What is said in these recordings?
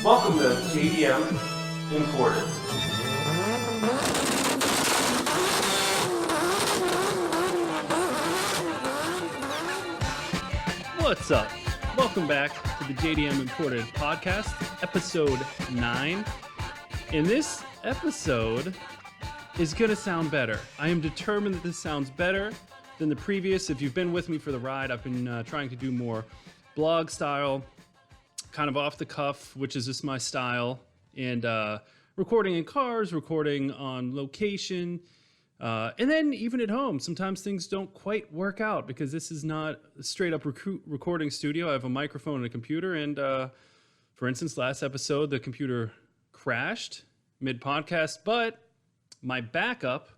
Welcome to JDM Imported. What's up? Welcome back to the JDM Imported podcast, episode 9. And this episode is going to sound better. I am determined that this sounds better than the previous. If you've been with me for the ride, I've been trying to do more blog style, kind of off the cuff, which is just my style, and recording in cars, recording on location, and then even at home. Sometimes things don't quite work out because this is not a straight up recording studio. I have a microphone and a computer, and for instance, last episode, the computer crashed mid-podcast, but my backup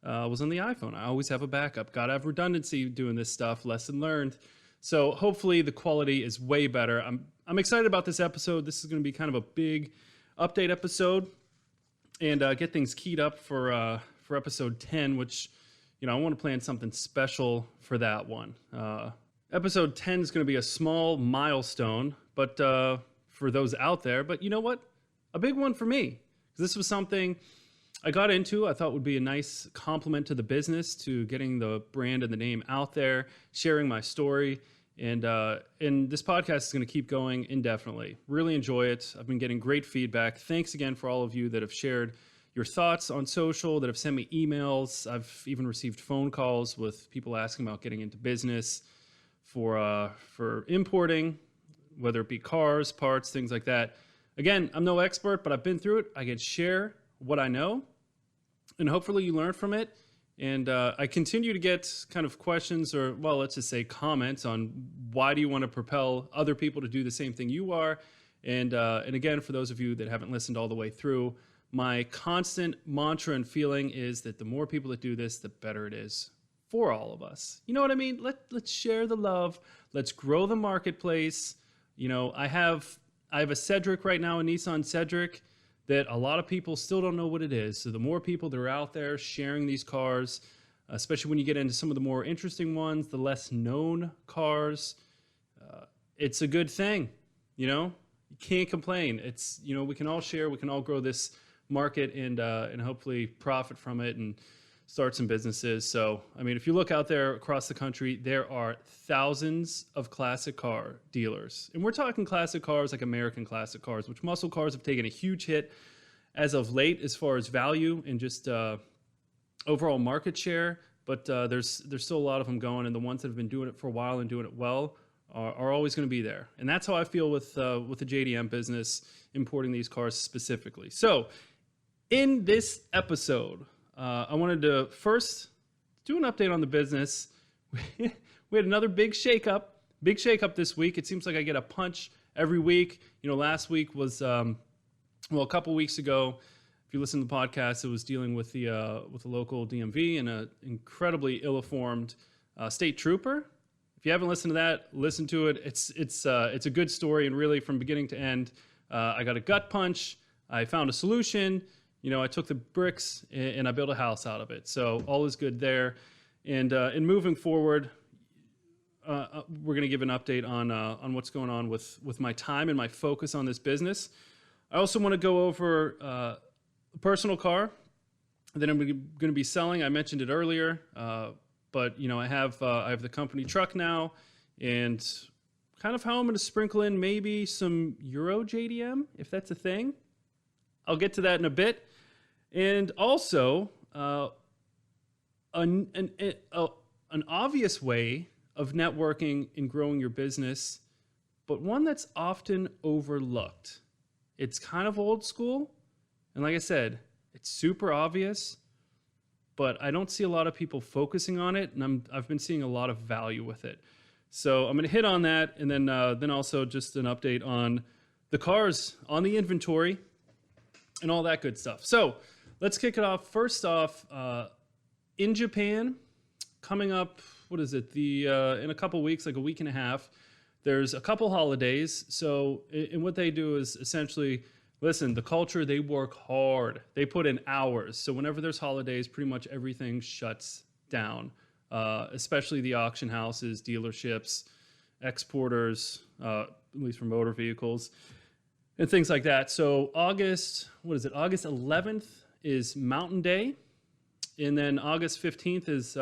was on the iPhone. I always have a backup. Gotta have redundancy doing this stuff, lesson learned. So hopefully the quality is way better. I'm excited about this episode. This is going to be kind of a big update episode and get things keyed up for episode 10, which, you know, I want to plan something special for that one. Episode 10 is going to be a small milestone, but for those out there. But you know what? A big one for me. This was something I got into. I thought would be a nice compliment to the business, to getting the brand and the name out there, sharing my story. And this podcast is going to keep going indefinitely. Really enjoy it. I've been getting great feedback. Thanks again for all of you that have shared your thoughts on social, that have sent me emails. I've even received phone calls with people asking about getting into business for importing, whether it be cars, parts, things like that. Again, I'm no expert, but I've been through it. I can share what I know, and hopefully you learn from it. And I continue to get kind of questions, or, well, let's just say comments on why do you want to propel other people to do the same thing you are. And again, for those of you that haven't listened all the way through, my constant mantra and feeling is that the more people that do this, the better it is for all of us. You know what I mean? Let's share the love. Let's grow the marketplace. You know, I have a Cedric right now, a Nissan Cedric, that a lot of people still don't know what it is. So the more people that are out there sharing these cars, especially when you get into some of the more interesting ones, the less known cars, it's a good thing. You know, you can't complain. It's, you know, we can all share, we can all grow this market and hopefully profit from it and start some businesses. So, I mean, if you look out there across the country, there are thousands of classic car dealers. And we're talking classic cars like American classic cars, which muscle cars have taken a huge hit as of late as far as value and just overall market share. But there's still a lot of them going, and the ones that have been doing it for a while and doing it well are always going to be there. And that's how I feel with the JDM business, importing these cars specifically. So in this episode, I wanted to first do an update on the business. We had another big shakeup this week. It seems like I get a punch every week. You know, last week was, a couple weeks ago, if you listen to the podcast, it was dealing with the local DMV and an incredibly ill-informed state trooper. If you haven't listened to that, listen to it. It's a good story, and really from beginning to end, I got a gut punch. I found a solution. You know, I took the bricks and I built a house out of it. So all is good there. And moving forward, we're going to give an update on what's going on with my time and my focus on this business. I also want to go over a personal car that I'm going to be selling. I mentioned it earlier, but you know, I have the company truck now, and kind of how I'm going to sprinkle in maybe some Euro JDM, if that's a thing. I'll get to that in a bit. And also, an obvious way of networking and growing your business, but one that's often overlooked. It's kind of old school, and like I said, it's super obvious, but I don't see a lot of people focusing on it, and I've been seeing a lot of value with it. So I'm going to hit on that, and then also just an update on the cars on the inventory and all that good stuff. So let's kick it off. First off, in Japan, coming up, what is it? In a couple weeks, like a week and a half, there's a couple holidays. So, and what they do is essentially, listen, the culture, they work hard. They put in hours. So whenever there's holidays, pretty much everything shuts down. especially the auction houses, dealerships, exporters, at least for motor vehicles, and things like that. So August 11th is Mountain Day. And then August 15th is,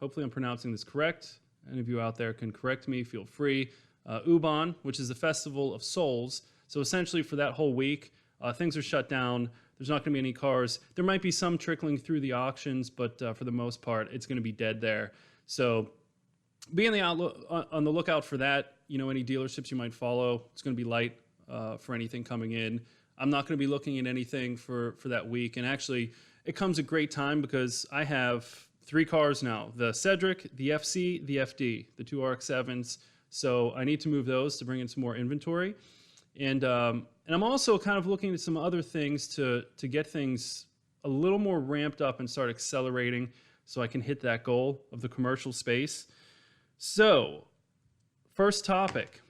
hopefully I'm pronouncing this correct. Any of you out there can correct me, feel free. Ubon, which is the Festival of Souls. So essentially for that whole week, things are shut down. There's not going to be any cars. There might be some trickling through the auctions, but for the most part, it's going to be dead there. So be on the lookout for that. Any dealerships you might follow, it's going to be light for anything coming in. I'm not going to be looking at anything for that week. And actually, it comes at great time because I have 3 cars now: the Cedric, the FC, the FD, the 2 RX7s. So I need to move those to bring in some more inventory. And I'm also kind of looking at some other things to get things a little more ramped up and start accelerating so I can hit that goal of the commercial space. So, first topic,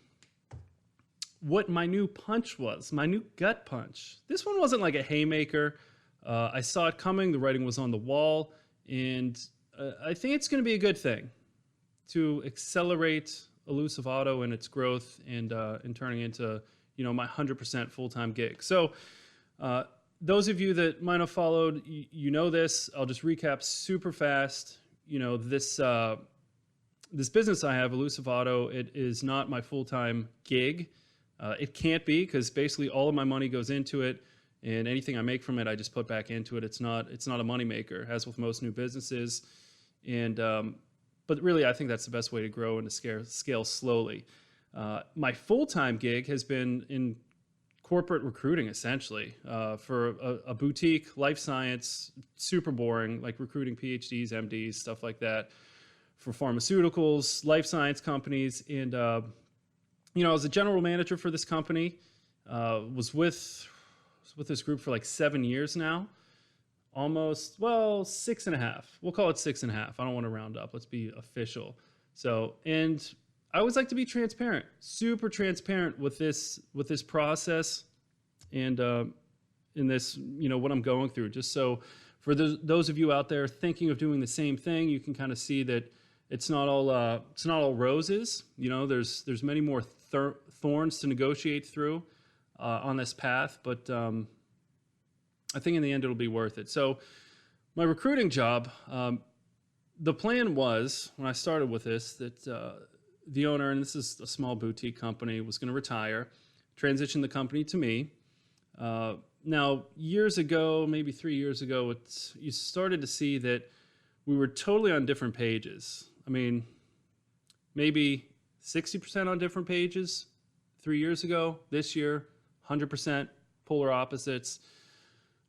what my new punch was, my new gut punch. This one wasn't like a haymaker. I saw it coming, the writing was on the wall, and I think it's going to be a good thing to accelerate Elusive Auto and its growth and turning into my 100% full-time gig. So those of you that might have followed, you know this. I'll just recap super fast. This business I have, Elusive Auto, it is not my full-time gig. It can't be, because basically all of my money goes into it, and anything I make from it, I just put back into it. It's not a moneymaker, as with most new businesses. And but really, I think that's the best way to grow and to scale slowly. My full-time gig has been in corporate recruiting, essentially, for a boutique, life science, super boring, like recruiting PhDs, MDs, stuff like that, for pharmaceuticals, life science companies. And, I was a general manager for this company, was with this group for like 7 years now. Almost, 6.5. We'll call it 6.5. I don't want to round up. Let's be official. So, and I always like to be transparent, super transparent with this process and in this, what I'm going through. Just so for those of you out there thinking of doing the same thing, you can kind of see that it's not all roses. There's many more thorns to negotiate through on this path, but I think in the end it'll be worth it. So my recruiting job, the plan was, when I started with this, that the owner, and this is a small boutique company, was going to retire, transition the company to me. Now, years ago, maybe 3 years ago, you started to see that we were totally on different pages. I mean, maybe 60% on different pages 3 years ago. This year, 100%, polar opposites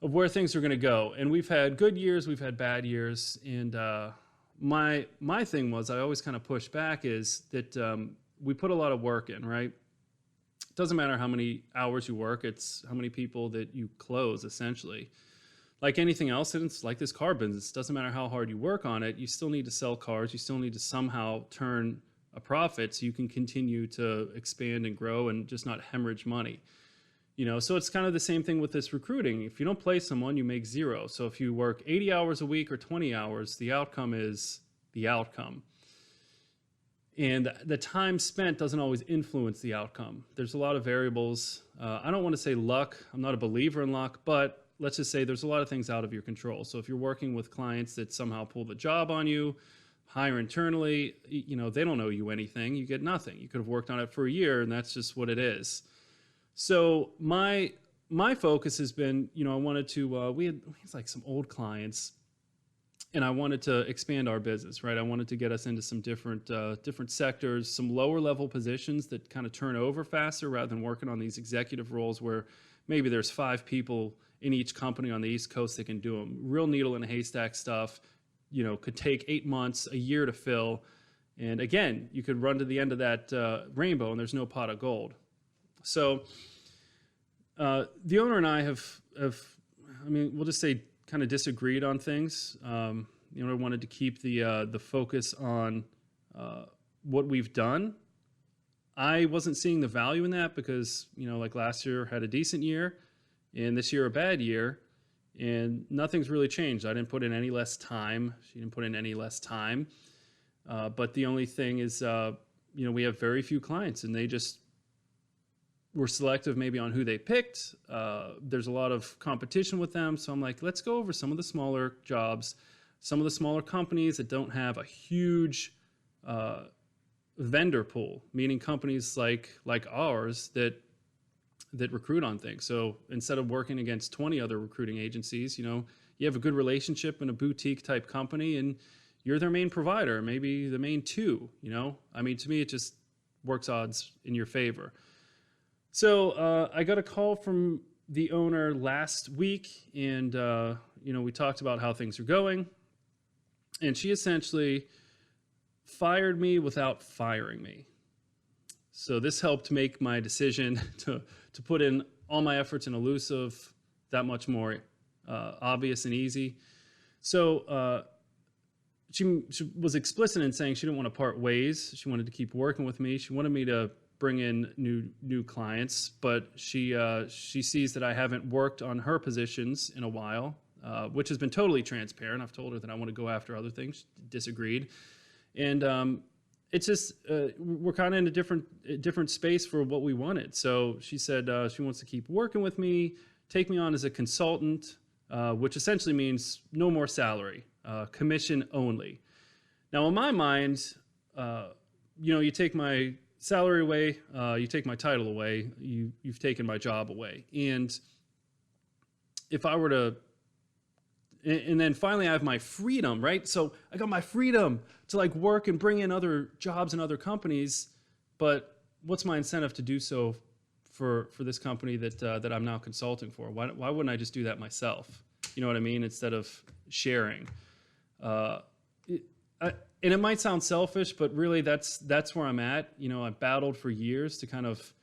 of where things are going to go. And we've had good years, we've had bad years. And my thing was, I always kind of push back, is that we put a lot of work in, right? It doesn't matter how many hours you work, it's how many people that you close, essentially. Like anything else, and it's like this car business, it doesn't matter how hard you work on it, you still need to sell cars, you still need to somehow turn a profit so you can continue to expand and grow and just not hemorrhage money. So it's kind of the same thing with this recruiting. If you don't place someone, you make zero. So if you work 80 hours a week or 20 hours, the outcome is the outcome. And the time spent doesn't always influence the outcome. There's a lot of variables. I don't want to say luck. I'm not a believer in luck, but let's just say there's a lot of things out of your control. So if you're working with clients that somehow pull the job on you, hire internally, they don't owe you anything. You get nothing. You could have worked on it for a year, and that's just what it is. So my focus has been, I wanted to, we had like some old clients, and I wanted to expand our business, right? I wanted to get us into some different sectors, some lower level positions that kind of turn over faster, rather than working on these executive roles where maybe there's 5 people in each company on the East Coast that can do them. Real needle in a haystack stuff, could take 8 months, a year to fill. And again, you could run to the end of that rainbow and there's no pot of gold. So the owner and I have, we'll just say, kind of disagreed on things. I wanted to keep the focus on what we've done. I wasn't seeing the value in that because, like last year had a decent year and this year a bad year, and nothing's really changed. I didn't put in any less time. She didn't put in any less time. But the only thing is, we have very few clients, and they just were selective maybe on who they picked. There's a lot of competition with them. So I'm like, let's go over some of the smaller jobs, some of the smaller companies that don't have a huge vendor pool, meaning companies like ours that recruit on things. So instead of working against 20 other recruiting agencies, you have a good relationship in a boutique type company and you're their main provider, maybe the main two, I mean, to me, it just works odds in your favor. So I got a call from the owner last week and, we talked about how things are going, and she essentially fired me without firing me. So this helped make my decision to put in all my efforts in Elusive that much more obvious and easy. So she was explicit in saying she didn't want to part ways. She wanted to keep working with me. She wanted me to bring in new clients, but she sees that I haven't worked on her positions in a while, which has been totally transparent. I've told her that I want to go after other things. She disagreed. And it's just we're kind of in a different space for what we wanted. So she said she wants to keep working with me, take me on as a consultant, which essentially means no more salary, commission only. Now, in my mind, you take my salary away, you take my title away, you've taken my job away. And if I were to, and then finally I have my freedom, right? So I got my freedom to work and bring in other jobs and other companies, but what's my incentive to do so for this company that I'm now consulting for? Why wouldn't I just do that myself? You know what I mean? Instead of sharing. And it might sound selfish, but really that's where I'm at. I've battled for years to kind of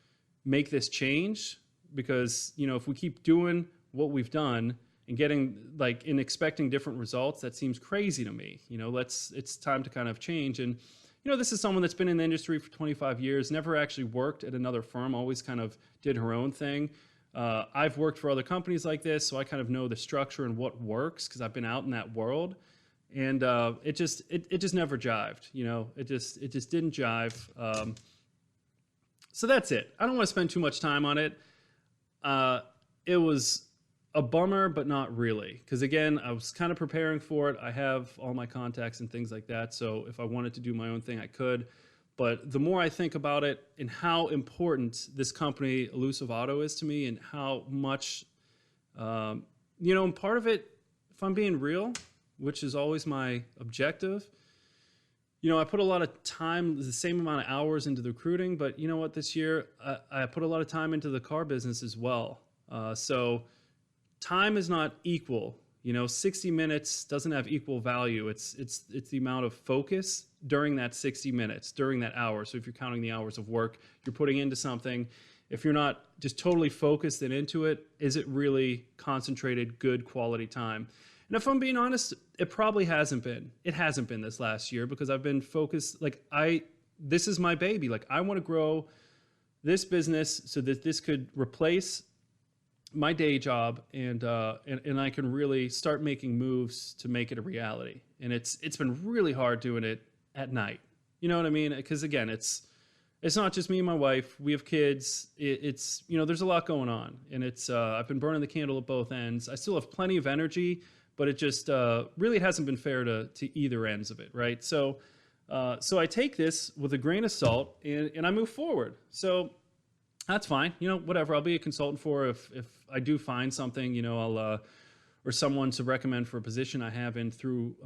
make this change because, if we keep doing what we've done and getting and expecting different results, that seems crazy to me. It's time to kind of change. And, this is someone that's been in the industry for 25 years, never actually worked at another firm, always kind of did her own thing. I've worked for other companies like this, so I kind of know the structure and what works because I've been out in that world. And it just never jived, it just didn't jive. So that's it. I don't want to spend too much time on it. It was a bummer, but not really. Because again, I was kind of preparing for it. I have all my contacts and things like that. So if I wanted to do my own thing, I could. But the more I think about it and how important this company, Elusive Auto, is to me and how much, and part of it, if I'm being real, which is always my objective. I put a lot of time, the same amount of hours into the recruiting, but you know what, this year, I put a lot of time into the car business as well. So time is not equal. 60 minutes doesn't have equal value. It's the amount of focus during that 60 minutes, during that hour. So if you're counting the hours of work you're putting into something, if you're not just totally focused and into it, is it really concentrated, good quality time? And if I'm being honest, it probably hasn't been. It hasn't been this last year because I've been focused. This is my baby. I want to grow this business so that this could replace my day job and I can really start making moves to make it a reality. And it's been really hard doing it at night. You know what I mean? Because again, it's not just me and my wife. We have kids. It's there's a lot going on, and it's I've been burning the candle at both ends. I still have plenty of energy, but it just really hasn't been fair to either ends of it, right? So I take this with a grain of salt and I move forward. So that's fine, whatever. I'll be a consultant for if I do find something, I'll or someone to recommend for a position I have in through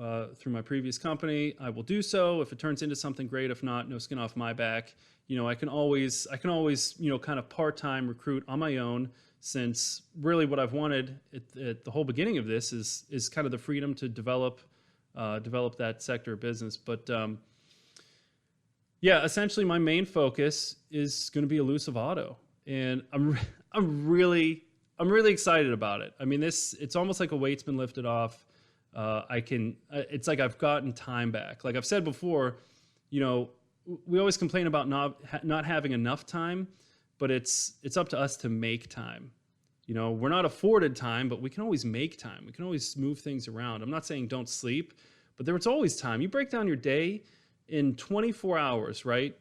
my previous company, I will do so. If it turns into something great, if not, no skin off my back. I can always kind of part-time recruit on my own, since really what I've wanted at the whole beginning of this is kind of the freedom to develop that sector of business. But essentially my main focus is going to be Elusive Auto, and I'm really excited about it. I mean, it's almost like a weight's been lifted off. It's like I've gotten time back. Like I've said before, we always complain about not having enough time, but it's up to us to make time. We're not afforded time, but we can always make time. We can always move things around. I'm not saying don't sleep, but there's always time. You break down your day, in 24 hours, right?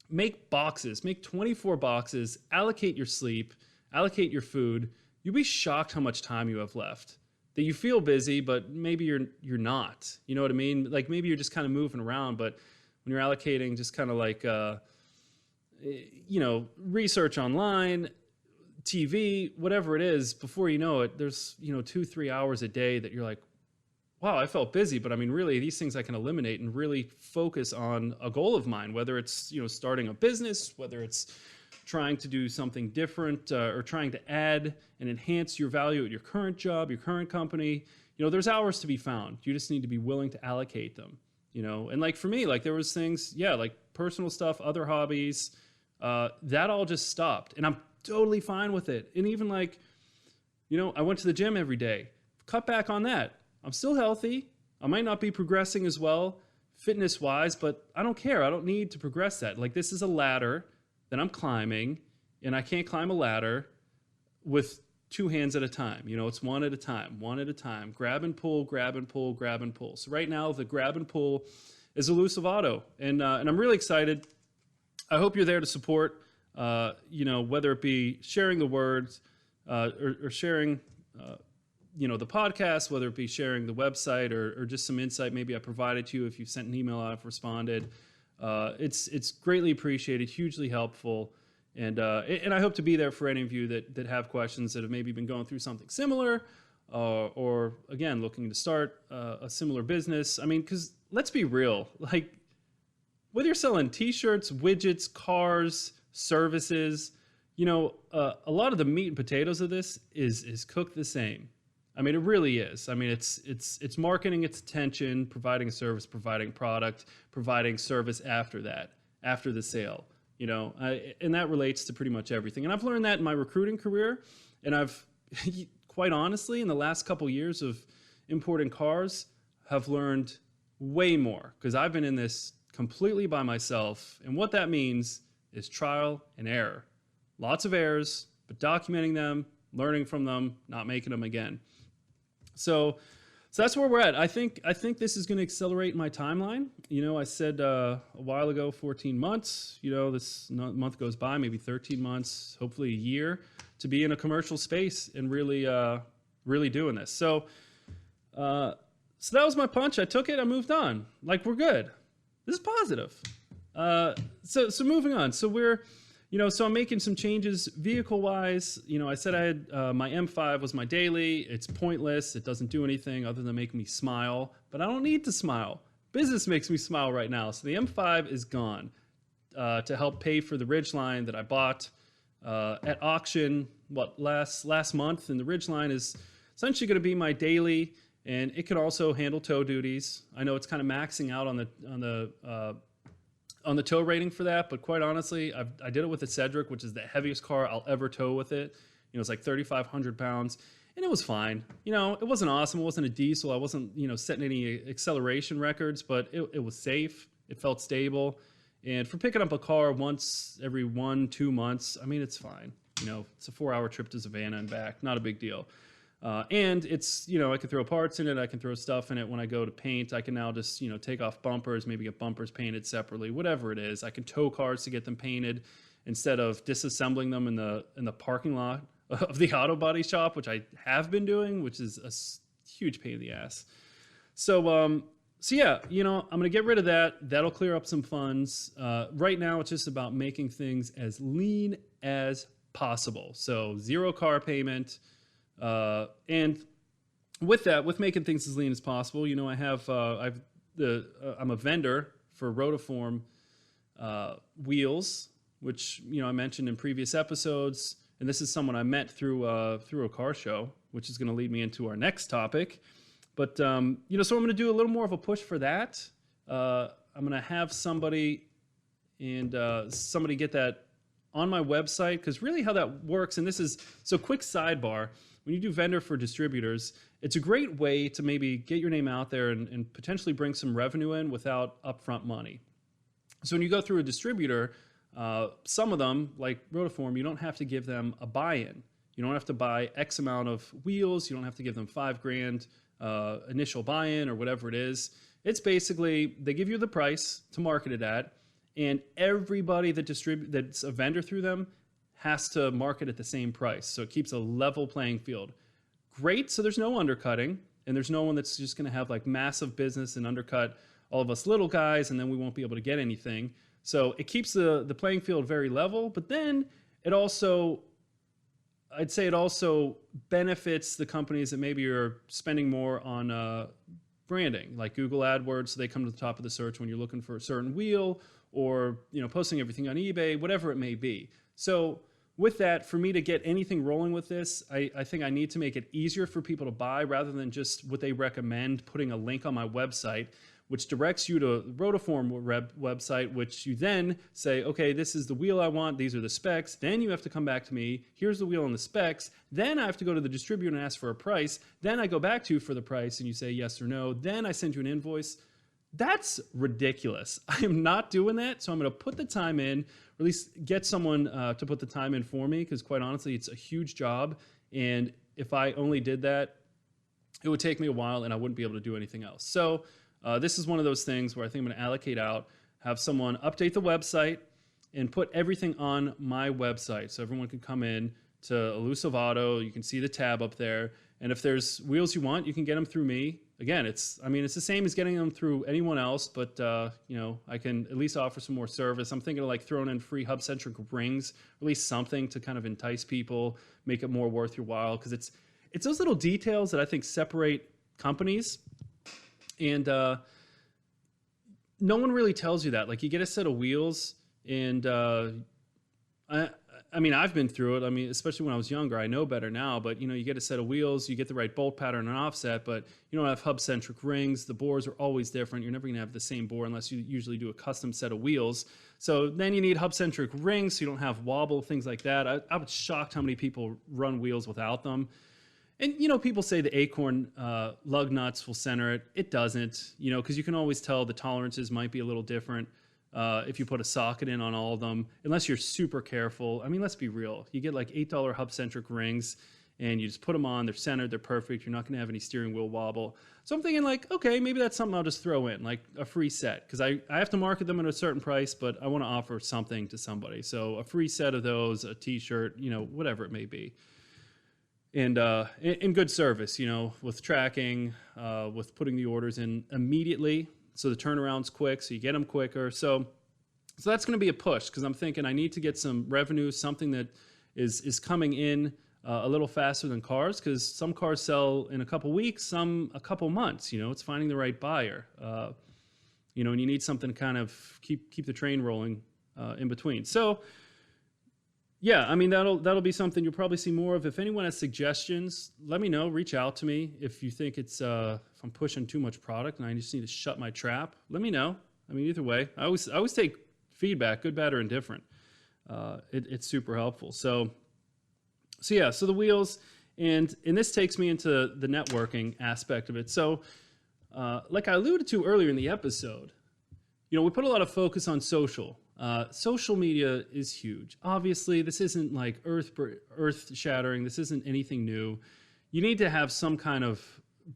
Make 24 boxes, allocate your sleep, allocate your food. You'll be shocked how much time you have left. That you feel busy, but maybe you're not. You know what I mean? Like maybe you're just kind of moving around, but when you're allocating just kind of like, research online, TV, whatever it is, before you know it, there's, 2-3 hours a day that you're like, wow, I felt busy, but I mean, really, these things I can eliminate and really focus on a goal of mine, whether it's, starting a business, whether it's trying to do something different or trying to add and enhance your value at your current job, your current company. There's hours to be found. You just need to be willing to allocate them, and like for me, like there was things, like personal stuff, other hobbies, that all just stopped and I'm totally fine with it. And even like, I went to the gym every day, cut back on that. I'm still healthy. I might not be progressing as well fitness wise, but I don't care. I don't need to progress that. Like this is a ladder that I'm climbing, and I can't climb a ladder with two hands at a time. It's one at a time, grab and pull, grab and pull, grab and pull. So right now the grab and pull is elusive auto, and I'm really excited. I hope you're there to support, whether it be sharing the words or sharing, the podcast, whether it be sharing the website or just some insight maybe I provided to you. If you sent an email, I've responded. It's greatly appreciated, hugely helpful, and I hope to be there for any of you that have questions that have maybe been going through something similar, or again looking to start a similar business. I mean, because let's be real, like whether you're selling T-shirts, widgets, cars, services, a lot of the meat and potatoes of this is cooked the same. I mean, it really is. I mean, it's marketing its attention, providing a service, providing product, providing service after that, after the sale, and that relates to pretty much everything. And I've learned that in my recruiting career. And I've quite honestly, in the last couple years of importing cars, have learned way more because I've been in this completely by myself. And what that means is trial and error. Lots of errors, but documenting them, learning from them, not making them again. So that's where we're at. I think this is going to accelerate my timeline. I said a while ago, 14 months. This month goes by, maybe 13 months, hopefully a year, to be in a commercial space and really doing this. So that was my punch. I took it. I moved on. Like we're good. This is positive. So moving on. So we're. So I'm making some changes vehicle-wise. I said I had my M5 was my daily. It's pointless. It doesn't do anything other than make me smile. But I don't need to smile. Business makes me smile right now. So the M5 is gone to help pay for the Ridgeline that I bought at auction last month. And the Ridgeline is essentially going to be my daily, and it can also handle tow duties. I know it's kind of maxing out on the tow rating for that, but quite honestly, I did it with a Cedric, which is the heaviest car I'll ever tow with it. It's like 3,500 pounds, and it was fine. It wasn't awesome. It wasn't a diesel. I wasn't, setting any acceleration records, but it was safe. It felt stable. And for picking up a car once every 1-2 months, I mean, it's fine. It's a 4-hour trip to Savannah and back. Not a big deal. And it's, I can throw parts in it. I can throw stuff in it. When I go to paint, I can now just, take off bumpers, maybe get bumpers painted separately, whatever it is. I can tow cars to get them painted instead of disassembling them in the parking lot of the auto body shop, which I have been doing, which is a huge pain in the ass. So yeah, I'm going to get rid of that. That'll clear up some funds. Right now, it's just about making things as lean as possible. So 0 car payment. And with that, with making things as lean as possible, I'm a vendor for Rotiform wheels, which I mentioned in previous episodes, and this is someone I met through a car show, which is going to lead me into our next topic. But so I'm going to do a little more of a push for that. I'm going to have somebody get that on my website, because really how that works, and this is so quick sidebar. When you do vendor for distributors, it's a great way to maybe get your name out there and potentially bring some revenue in without upfront money. So when you go through a distributor, some of them, like Rotiform, you don't have to give them a buy-in. You don't have to buy X amount of wheels. You don't have to give them $5,000 initial buy-in or whatever it is. It's basically, they give you the price to market it at, and everybody that's a vendor through them has to market at the same price. So it keeps a level playing field. Great, so there's no undercutting, and there's no one that's just gonna have like massive business and undercut all of us little guys, and then we won't be able to get anything. So it keeps the playing field very level, but then I'd say it also benefits the companies that maybe are spending more on branding, like Google AdWords, so they come to the top of the search when you're looking for a certain wheel, or posting everything on eBay, whatever it may be. So with that, for me to get anything rolling with this, I think I need to make it easier for people to buy rather than just what they recommend, putting a link on my website, which directs you to the Rotiform website, which you then say, okay, this is the wheel I want, these are the specs. Then you have to come back to me, here's the wheel and the specs. Then I have to go to the distributor and ask for a price. Then I go back to you for the price and you say yes or no. Then I send you an invoice. That's ridiculous. I am not doing that. So I'm going to put the time in, or at least get someone to put the time in for me, because quite honestly, it's a huge job. And if I only did that, it would take me a while and I wouldn't be able to do anything else. So this is one of those things where I think I'm going to allocate out, have someone update the website and put everything on my website. So everyone can come in to Elusive Auto. You can see the tab up there. And if there's wheels you want, you can get them through me. Again, it's the same as getting them through anyone else, but I can at least offer some more service. I'm thinking of like throwing in free hub-centric rings, or at least something to kind of entice people, make it more worth your while. Because it's those little details that I think separate companies. And no one really tells you that. Like, you get a set of wheels, and I've been through it. Especially when I was younger. I know better now, but you get a set of wheels, you get the right bolt pattern and offset, but you don't have hub-centric rings. The bores are always different. You're never going to have the same bore unless you usually do a custom set of wheels. So then you need hub-centric rings so you don't have wobble, things like that. I was shocked how many people run wheels without them. And, people say the Acorn lug nuts will center it. It doesn't, because you can always tell the tolerances might be a little different if you put a socket in on all of them, unless you're super careful. Let's be real. You get like $8 hub-centric rings, and you just put them on. They're centered. They're perfect. You're not going to have any steering wheel wobble. So I'm thinking like, okay, maybe that's something I'll just throw in, like a free set, because I have to market them at a certain price, but I want to offer something to somebody. So a free set of those, a T-shirt, whatever it may be. And in good service, with tracking, with putting the orders in immediately, so the turnaround's quick, so you get them quicker. So that's going to be a push, because I'm thinking I need to get some revenue, something that is coming in a little faster than cars, because some cars sell in a couple weeks, some a couple months. It's finding the right buyer. And you need something to kind of keep the train rolling in between. So. Yeah, that'll be something you'll probably see more of. If anyone has suggestions, let me know. Reach out to me if you think it's if I'm pushing too much product and I just need to shut my trap. Let me know. Either way, I always take feedback, good, bad, or indifferent. It's super helpful. So the wheels, and this takes me into the networking aspect of it. So, like I alluded to earlier in the episode, we put a lot of focus on social. Social media is huge. Obviously, this isn't like earth-shattering. This isn't anything new. You need to have some kind of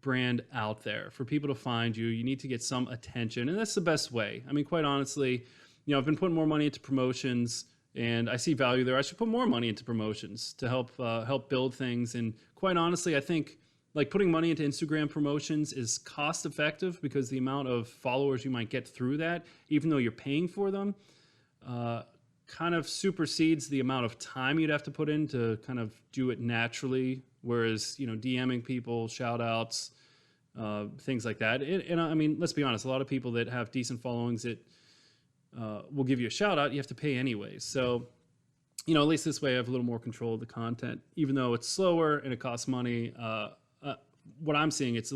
brand out there for people to find you. You need to get some attention, and that's the best way. Quite honestly, I've been putting more money into promotions, and I see value there. I should put more money into promotions to help build things. And quite honestly, I think like putting money into Instagram promotions is cost effective, because the amount of followers you might get through that, even though you're paying for them, kind of supersedes the amount of time you'd have to put in to kind of do it naturally. Whereas, DMing people, shout outs, things like that. And let's be honest, a lot of people that have decent followings that will give you a shout out, you have to pay anyways. So, at least this way I have a little more control of the content, even though it's slower and it costs money. What I'm seeing, it's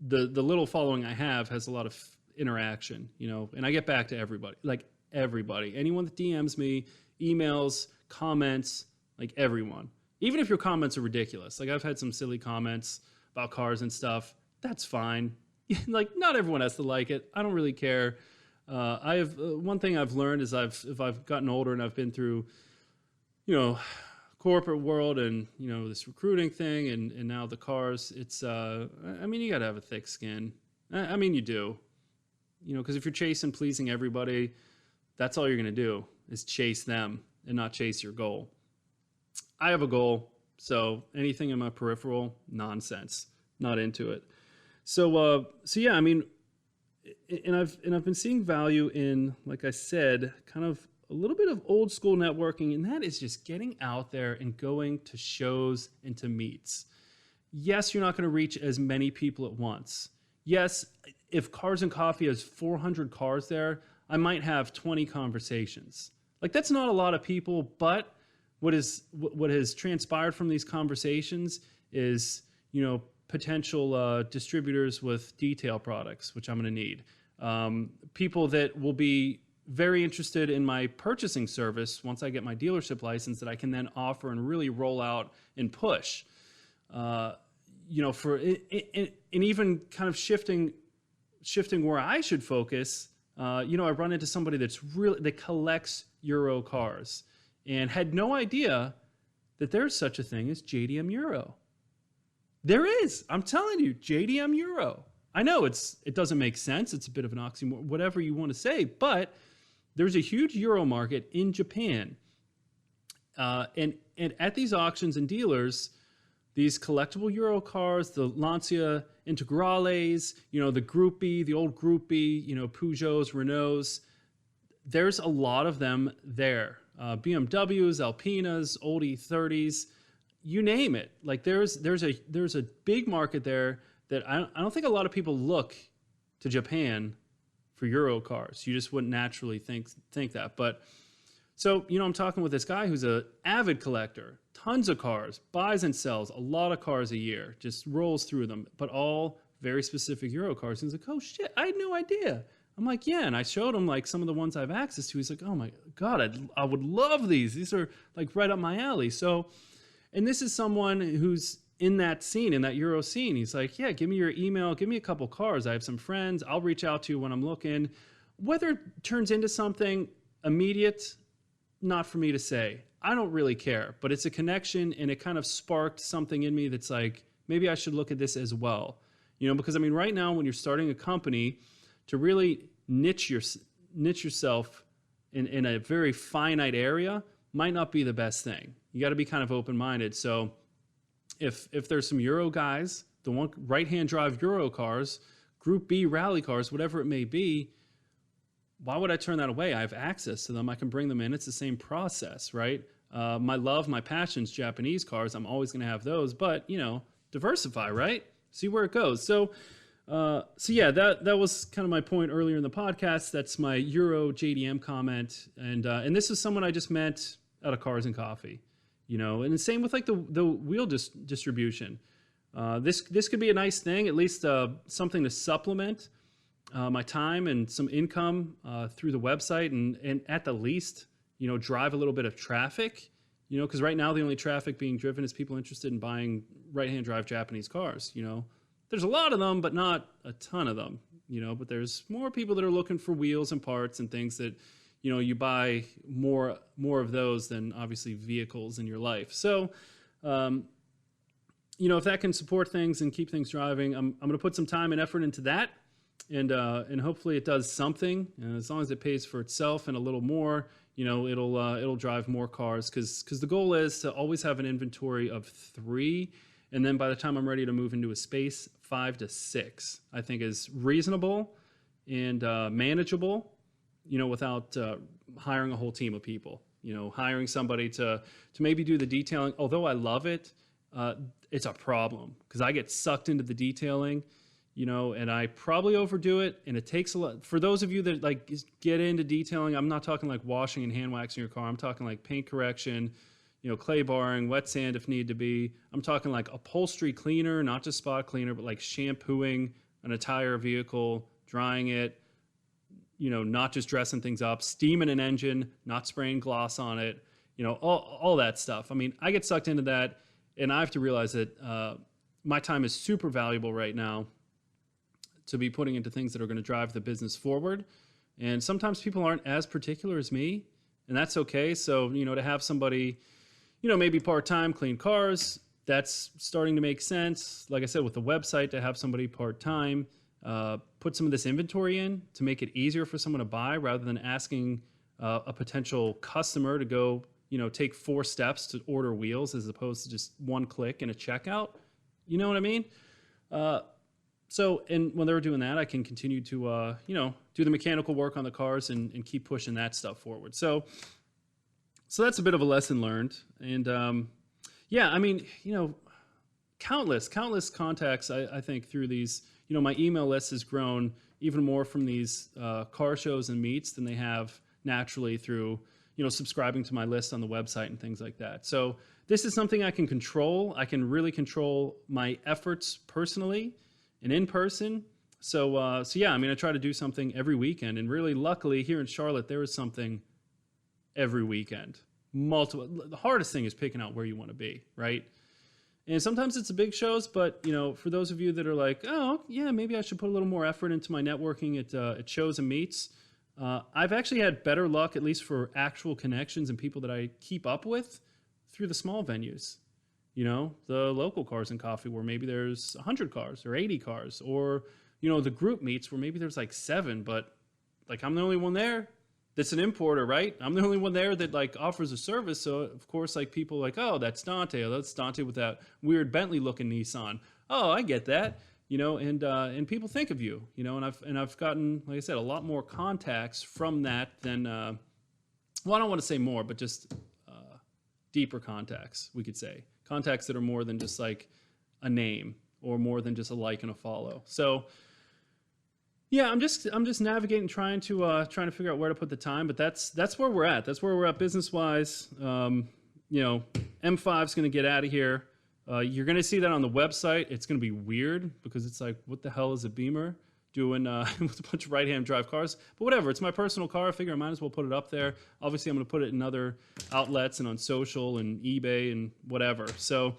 the little following I have has a lot of interaction, and I get back to everybody, anyone that DMs me, emails, comments, like everyone. Even if your comments are ridiculous. Like, I've had some silly comments about cars and stuff. That's fine. Like, not everyone has to like it. I don't really care. One thing I've learned is if I've gotten older and I've been through, corporate world and, this recruiting thing and now the cars, it's, you got to have a thick skin. I mean, you do, because if you're chasing pleasing everybody, that's all you're going to do is chase them and not chase your goal. I have a goal, so anything in my peripheral, nonsense, not into it. So yeah, I mean, and I've been seeing value in, like I said, kind of a little bit of old school networking, and that is just getting out there and going to shows and to meets. Yes, you're not going to reach as many people at once. Yes, if Cars and Coffee has 400 cars there, I might have 20 conversations. Like, that's not a lot of people, but what has transpired from these conversations is, potential distributors with detail products, which I'm going to need. People that will be very interested in my purchasing service once I get my dealership license that I can then offer and really roll out and push. And even kind of shifting where I should focus. I run into somebody that collects Euro cars and had no idea that there's such a thing as JDM Euro. There is. I'm telling you, JDM Euro. I know it doesn't make sense. It's a bit of an oxymoron, whatever you want to say, but there's a huge Euro market in Japan. And at these auctions and dealers, these collectible Euro cars, the Lancia Integrales, the Group B, the old Group B, Peugeots, Renaults, there's a lot of them there. BMWs, Alpinas, old E30s, you name it. Like there's a big market there that I don't think a lot of people look to Japan for Euro cars. You just wouldn't naturally think that. But so, I'm talking with this guy who's an avid collector, tons of cars, buys and sells a lot of cars a year, just rolls through them, but all very specific Euro cars. And he's like, oh shit, I had no idea. I'm like, yeah. And I showed him like some of the ones I have access to. He's like, oh my God, I would love these. These are like right up my alley. So, and this is someone who's in that scene, in that Euro scene. He's like, yeah, give me your email, give me a couple cars. I have some friends. I'll reach out to you when I'm looking. Whether it turns into something immediate, not for me to say. I don't really care, but it's a connection, and it kind of sparked something in me that's like, maybe I should look at this as well. Because I mean, right now when you're starting a company, to really niche yourself in a very finite area might not be the best thing. You got to be kind of open-minded. So if there's some Euro guys, the one right-hand drive Euro cars, Group B rally cars, whatever it may be, why would I turn that away? I have access to them. I can bring them in. It's the same process, right? My passion's Japanese cars. I'm always going to have those, but diversify, right? See where it goes. So yeah, that was kind of my point earlier in the podcast. That's my Euro JDM comment, and this is someone I just met at a Cars and Coffee, and the same with like the wheel distribution. This could be a nice thing, at least something to supplement my time and some income through the website, and at the least, drive a little bit of traffic, because right now the only traffic being driven is people interested in buying right-hand drive Japanese cars. There's a lot of them, but not a ton of them, but there's more people that are looking for wheels and parts and things that, you buy more of those than obviously vehicles in your life. So, if that can support things and keep things driving, I'm going to put some time and effort into that. And hopefully it does something, as long as it pays for itself and a little more, it'll drive more cars, because the goal is to always have an inventory of 3. And then by the time I'm ready to move into a space, 5 to 6, I think is reasonable and manageable, without hiring a whole team of people, hiring somebody to maybe do the detailing. Although I love it, it's a problem because I get sucked into the detailing, and I probably overdo it. And it takes a lot. For those of you that like get into detailing, I'm not talking like washing and hand waxing your car. I'm talking like paint correction, clay barring, wet sand if need to be. I'm talking like upholstery cleaner, not just spot cleaner, but like shampooing an entire vehicle, drying it, not just dressing things up, steaming an engine, not spraying gloss on it, all that stuff. I mean, I get sucked into that, and I have to realize that my time is super valuable right now to be putting into things that are going to drive the business forward. And sometimes people aren't as particular as me, and that's okay. So, to have somebody, maybe part-time clean cars, that's starting to make sense. Like I said, with the website, to have somebody part-time, put some of this inventory in to make it easier for someone to buy rather than asking a potential customer to go, take 4 steps to order wheels as opposed to just one click in a checkout. You know what I mean? And when they were doing that, I can continue to, do the mechanical work on the cars and keep pushing that stuff forward. So that's a bit of a lesson learned. And countless contacts, I think, through these, my email list has grown even more from these car shows and meets than they have naturally through, subscribing to my list on the website and things like that. So this is something I can control. I can really control my efforts personally and in person. So I try to do something every weekend. And really, luckily, here in Charlotte, there is something every weekend. Multiple. The hardest thing is picking out where you want to be, right? And sometimes it's the big shows, but for those of you that are like, oh yeah, maybe I should put a little more effort into my networking at shows and meets. I've actually had better luck, at least for actual connections and people that I keep up with, through the small venues. The local Cars and Coffee where maybe there's 100 cars or 80 cars, or the group meets where maybe there's like 7, but like I'm the only one there that's an importer, right? I'm the only one there that like offers a service. So of course, like people are like, oh, that's Dante. Oh, that's Dante with that weird Bentley looking Nissan. Oh, I get that. And people think of you, and I've gotten, like I said, a lot more contacts from that than, I don't want to say more, but just deeper contacts, we could say. Contacts that are more than just like a name or more than just a like and a follow. So yeah, I'm just navigating, trying to figure out where to put the time, but that's where we're at. That's where we're at business wise. M5's going to get out of here. You're going to see that on the website. It's going to be weird because it's like, what the hell is a Beamer doing with a bunch of right-hand drive cars? But whatever, it's my personal car. I figure I might as well put it up there. Obviously, I'm going to put it in other outlets and on social and eBay and whatever. So,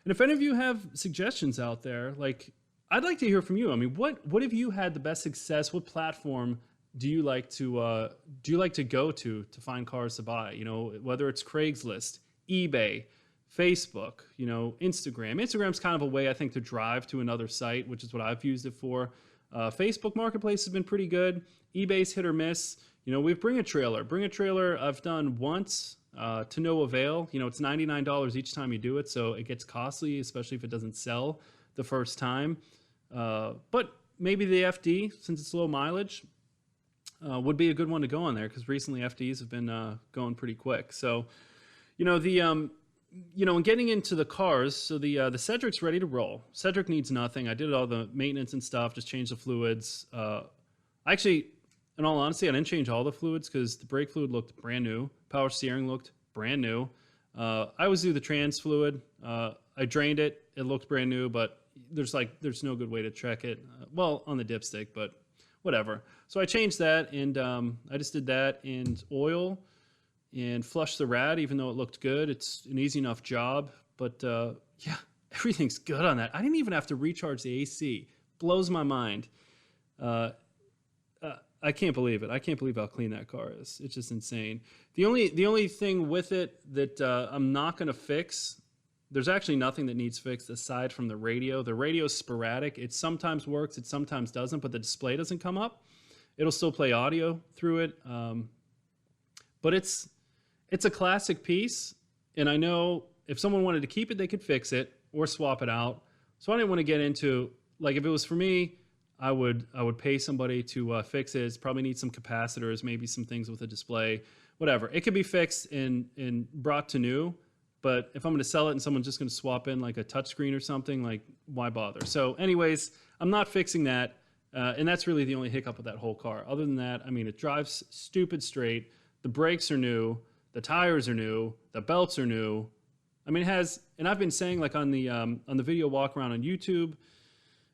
and if any of you have suggestions out there, like, I'd like to hear from you. I mean, what have you had the best success? What platform do you like to go to find cars to buy? Whether it's Craigslist, eBay, Facebook, Instagram. Instagram's kind of a way, I think, to drive to another site, which is what I've used it for. Facebook Marketplace has been pretty good. eBay's hit or miss. We've Bring a Trailer I've done once to no avail. It's $99 each time you do it, so it gets costly, especially if it doesn't sell the first time. But maybe the FD, since it's low mileage, would be a good one to go on there, because recently FDs have been going pretty quick. So, and getting into the cars, so the Cedric's ready to roll. Cedric needs nothing. I did all the maintenance and stuff, just changed the fluids. Actually, in all honesty, I didn't change all the fluids because the brake fluid looked brand new. Power steering looked brand new. I always do the trans fluid. I drained it. It looked brand new, but there's no good way to check it. On the dipstick, but whatever. So I changed that, and I just did that, and oil, and flushed the rad, even though it looked good. It's an easy enough job, but everything's good on that. I didn't even have to recharge the AC. Blows my mind. I can't believe it. I can't believe how clean that car is. It's just insane. The only thing with it that I'm not going to fix, there's actually nothing that needs fixed aside from the radio. The radio's sporadic. It sometimes works, it sometimes doesn't, but the display doesn't come up. It'll still play audio through it. But it's a classic piece, and I know if someone wanted to keep it, they could fix it or swap it out. So I didn't want to get into, like, if it was for me, I would pay somebody to fix it. It's probably need some capacitors, maybe some things with a display, whatever. It could be fixed and brought to new. But if I'm going to sell it and someone's just going to swap in like a touchscreen or something, like, why bother? So anyways, I'm not fixing that. And that's really the only hiccup with that whole car. Other than that, I mean, it drives stupid straight. The brakes are new. The tires are new. The belts are new. I mean, it has, and I've been saying, like, on the video walk around on YouTube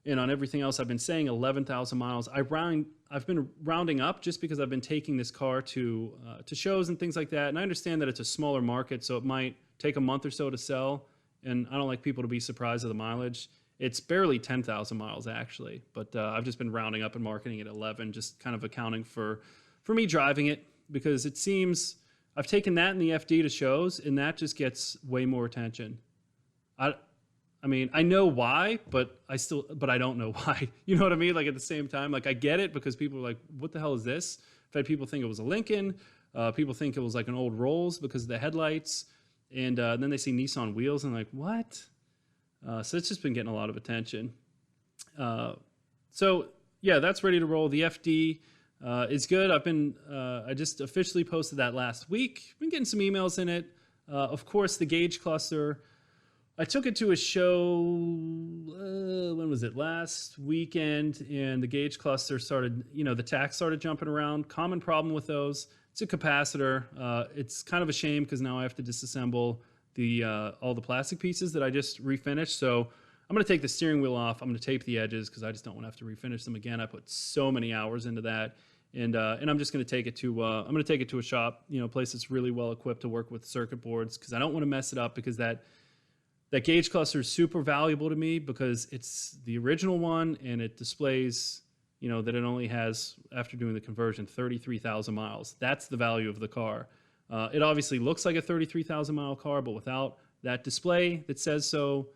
and on everything else, I've been saying 11,000 miles. I've been rounding up just because I've been taking this car to shows and things like that. And I understand that it's a smaller market, so it might take a month or so to sell, and I don't like people to be surprised at the mileage. It's barely 10,000 miles, actually, but I've just been rounding up and marketing it at 11, just kind of accounting for me driving it, because it seems I've taken that in the FD to shows, and that just gets way more attention. I I mean, I know why, but I don't know why. You know what I mean? Like at the same time, like I get it because people are like, what the hell is this? I've had people think it was a Lincoln. People think it was like an old Rolls because of the headlights. And then they see Nissan wheels and like, what? So it's just been getting a lot of attention. So yeah, that's ready to roll. The FD is good. I just officially posted that last week. Been getting some emails in it. Of course, the gauge cluster. I took it to a show, when was it? Last weekend, and the gauge cluster started, the tacks started jumping around. Common problem with those. It's a capacitor. It's kind of a shame because now I have to disassemble all the plastic pieces that I just refinished. So I'm going to take the steering wheel off. I'm going to tape the edges because I just don't want to have to refinish them again. I put so many hours into that. And I'm just going to take it to a shop, place that's really well equipped to work with circuit boards because I don't want to mess it up because that gauge cluster is super valuable to me because it's the original one and it displays, that it only has, after doing the conversion, 33,000 miles. That's the value of the car. It obviously looks like a 33,000 mile car, but without that display that says so,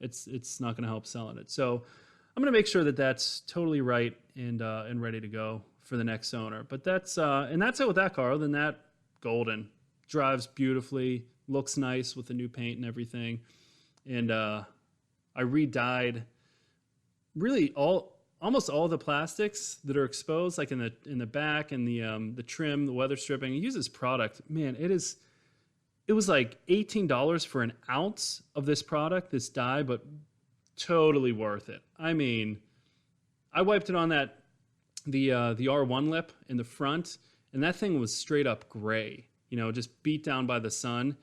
it's not going to help selling it. So I'm going to make sure that that's totally right and ready to go for the next owner. But that's it with that car. Other than that, golden. Drives beautifully, looks nice with the new paint and everything. And I re-dyed really almost all the plastics that are exposed, like in the back and the trim, the weather stripping. I use this product. Man, it was like $18 for an ounce of this product, this dye, but totally worth it. I mean, I wiped it on the R1 lip in the front, and that thing was straight up gray, just beat down by the sun.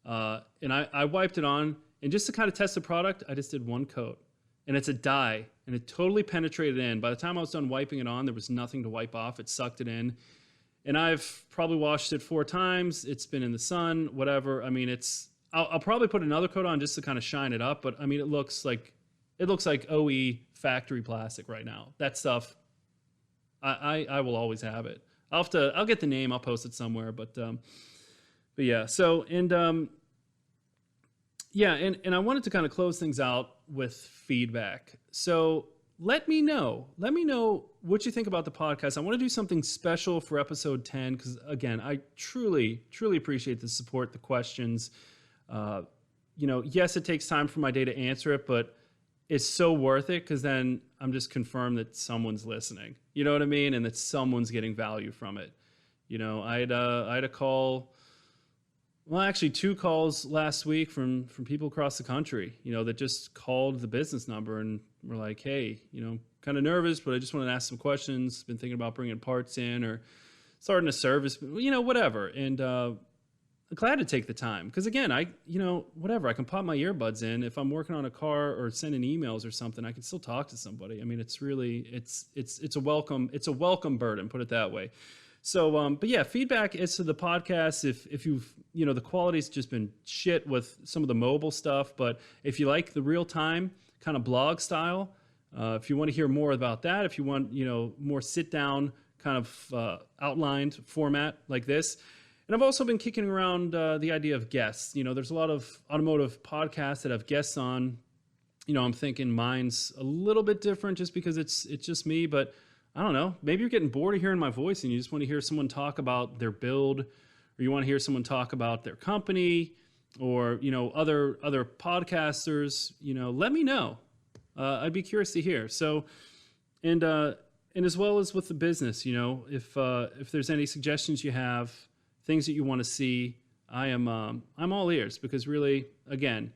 And I wiped it on, and just to kind of test the product, I just did one coat. And it's a dye, and it totally penetrated in. By the time I was done wiping it on, there was nothing to wipe off. It sucked it in. And I've probably washed it 4 times. It's been in the sun, whatever. I mean, I'll probably put another coat on just to kind of shine it up. But I mean, it looks like OE factory plastic right now. That stuff, I will always have it. I'll get the name. I'll post it somewhere. But yeah. So and I wanted to kind of close things out with feedback. So let me know what you think about the podcast. I want to do something special for episode 10 because, again, I truly, truly appreciate the support, the questions. Yes, it takes time for my day to answer it, but it's so worth it because then I'm just confirmed that someone's listening. You know what I mean? And that someone's getting value from it. I had a call. Well, actually 2 calls last week from people across the country, that just called the business number and were like, hey, kind of nervous, but I just wanted to ask some questions. Been thinking about bringing parts in or starting a service, whatever. And I'm glad to take the time because, again, I can pop my earbuds in. If I'm working on a car or sending emails or something, I can still talk to somebody. I mean, it's really, it's a welcome burden, put it that way. So, but yeah, feedback as to the podcast. If you've, the quality's just been shit with some of the mobile stuff, but if you like the real time kind of blog style, if you want to hear more about that, if you want, more sit down kind of outlined format like this. And I've also been kicking around the idea of guests. There's a lot of automotive podcasts that have guests on. I'm thinking mine's a little bit different just because it's just me, but I don't know, maybe you're getting bored of hearing my voice and you just want to hear someone talk about their build, or you want to hear someone talk about their company or, other podcasters, let me know. I'd be curious to hear. So, and as well as with the business, if there's any suggestions you have, things that you want to see, I'm all ears because really, again,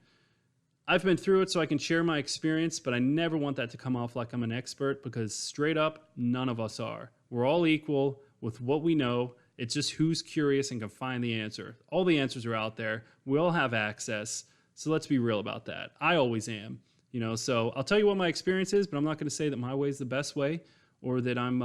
I've been through it so I can share my experience, but I never want that to come off like I'm an expert because straight up, none of us are. We're all equal with what we know. It's just who's curious and can find the answer. All the answers are out there. We all have access. So let's be real about that. I always am, so I'll tell you what my experience is, but I'm not going to say that my way is the best way or that I'm,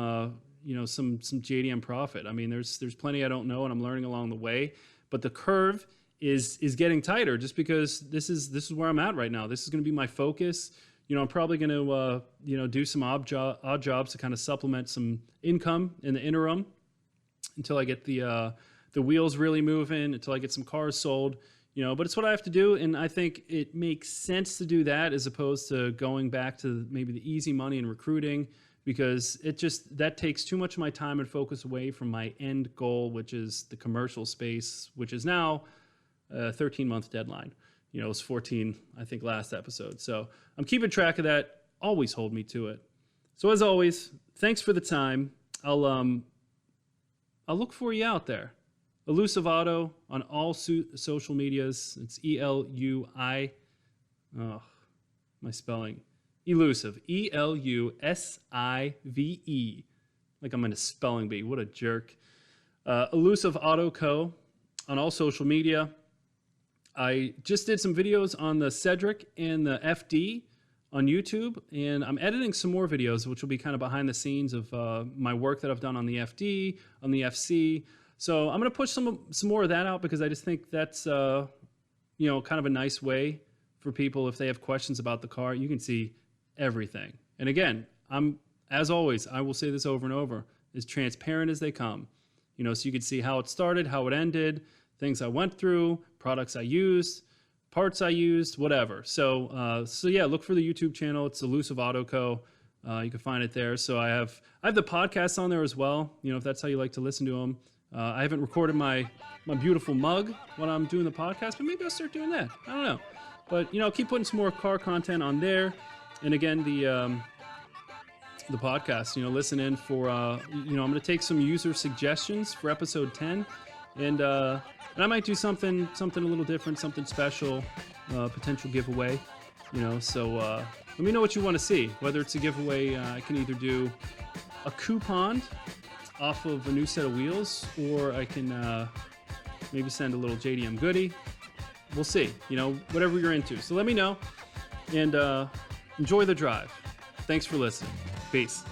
some JDM prophet. I mean, there's plenty I don't know and I'm learning along the way, but the curve is getting tighter just because this is where I'm at right now. This is going to be my focus. I'm probably going to, do some odd jobs to kind of supplement some income in the interim until I get the wheels really moving, until I get some cars sold. but it's what I have to do. And I think it makes sense to do that as opposed to going back to maybe the easy money and recruiting, because that takes too much of my time and focus away from my end goal, which is the commercial space, which is now a 13-month deadline. It was 14, I think, last episode. So I'm keeping track of that. Always hold me to it. So as always, thanks for the time. I'll look for you out there. Elusive Auto on all social medias. It's ELUI. Oh, my spelling. Elusive. ELUSIVE. Like I'm in a spelling bee. What a jerk. Elusive Auto Co. on all social media. I just did some videos on the Cedric and the FD on YouTube, and I'm editing some more videos, which will be kind of behind the scenes of my work that I've done on the FD, on the FC. So I'm going to push some more of that out, because I just think that's kind of a nice way for people, if they have questions about the car, you can see everything. And again, as always, I will say this over and over, as transparent as they come. So you can see how it started, how it ended, things I went through, products I used, parts I used, whatever. So yeah, look for the YouTube channel. It's Elusive Auto Co. You can find it there. So I have the podcasts on there as well, if that's how you like to listen to them. I haven't recorded my beautiful mug when I'm doing the podcast, but maybe I'll start doing that. I don't know. But, keep putting some more car content on there. And again, the podcast, listen in for, I'm going to take some user suggestions for episode 10. And I might do something a little different, something special, potential giveaway, so let me know what you want to see. Whether it's a giveaway, I can either do a coupon off of a new set of wheels, or I can maybe send a little JDM goodie. We'll see, whatever you're into. So let me know, and enjoy the drive. Thanks for listening. Peace.